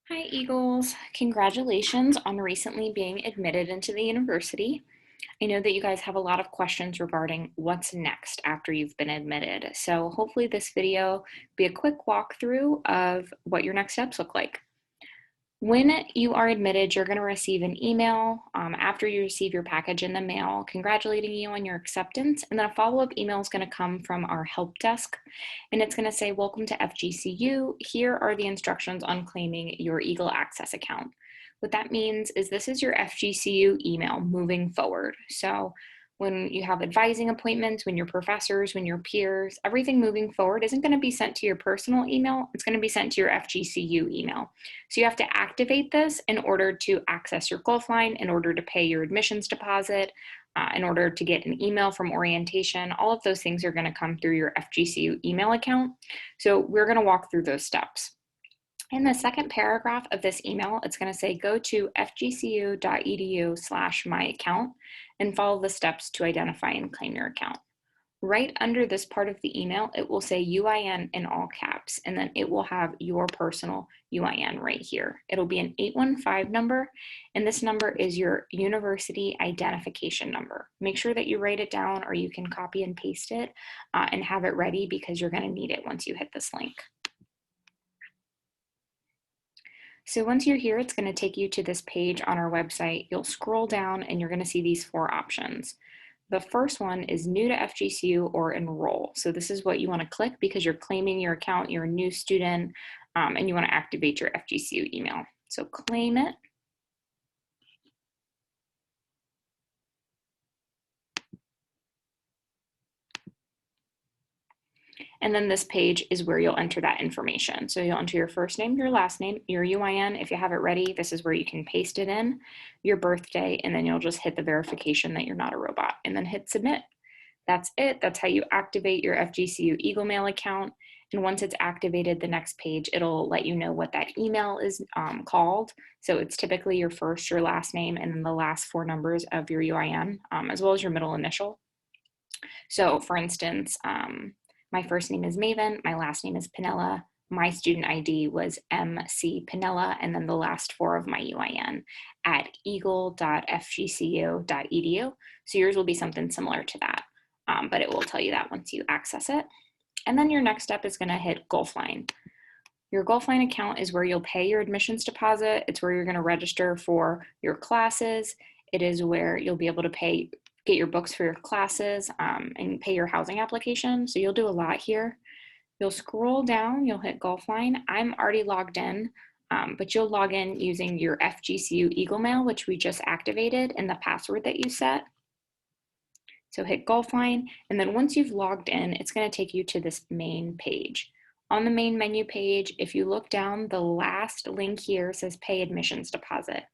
Hi, Eagles. Congratulations on recently being admitted into the university. I know that you guys have a lot of questions regarding what's next after you've been admitted. So hopefully this video be a quick walkthrough of what your next steps look like. When you are admitted, you're going to receive an email after you receive your package in the mail congratulating you on your acceptance. And then a follow-up email is going to come from our help desk. And it's going to say, welcome to FGCU. Here are the instructions on claiming your Eagle Access account. What that means is this is your FGCU email moving forward. So when you have advising appointments, when your professors, when your peers, everything moving forward isn't going to be sent to your personal email. It's going to be sent to your FGCU email. So you have to activate this in order to access your Gulfline, in order to pay your admissions deposit, in order to get an email from orientation. All of those things are going to come through your FGCU email account. So we're going to walk through those steps. In the second paragraph of this email, it's going to say go to fgcu.edu/myaccount and follow the steps to identify and claim your account. Right under this part of the email, it will say UIN in all caps, and then it will have your personal UIN right here. It'll be an 815 number, and this number is your university identification number. Make sure that you write it down, or you can copy and paste it and have it ready because you're going to need it once you hit this link. So once you're here, it's going to take you to this page on our website. You'll scroll down and you're going to see these four options. The first one is new to FGCU or enroll. So this is what you want to click because you're claiming your account, you're a new student, and you want to activate your FGCU email. So claim it. And then this page is where you'll enter that information. So you'll enter your first name, your last name, your UIN. If you have it ready, this is where you can paste it in, your birthday, and then you'll just hit the verification that you're not a robot and then hit submit. That's it. That's how you activate your FGCU Eagle Mail account. And once it's activated, the next page, it'll let you know what that email is called. So it's typically your first, your last name, and then the last four numbers of your UIN, as well as your middle initial. So for instance, my first name is Maven, my last name is Pinella, my student ID was MC Pinella, and then the last four of my UIN at eagle.fgcu.edu. So yours will be something similar to that, but it will tell you that once you access it. And then your next step is going to hit Gulfline. Your Gulfline account is where you'll pay your admissions deposit. It's where you're going to register for your classes. It is where you'll be able to get your books for your classes and pay your housing application. So you'll do a lot here. You'll scroll down, you'll hit Gulfline. I'm already logged in, but you'll log in using your FGCU Eagle Mail, which we just activated, and the password that you set. So hit Gulfline, and then once you've logged in, it's going to take you to this main page. On the main menu page, if you look down, the last link here says pay admissions deposit.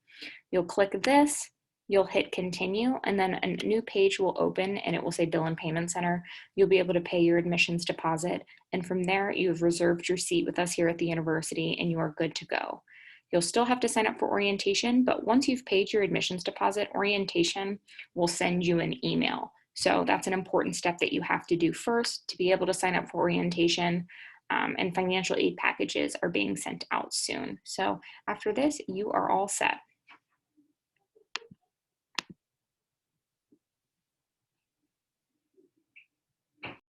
You'll click this, you'll hit continue, and then a new page will open and it will say bill and payment center. You'll be able to pay your admissions deposit, and from there you've reserved your seat with us here at the university and you are good to go. You'll still have to sign up for orientation, but once you've paid your admissions deposit, orientation will send you an email. So that's an important step that you have to do first to be able to sign up for orientation, and financial aid packages are being sent out soon. So after this, you are all set.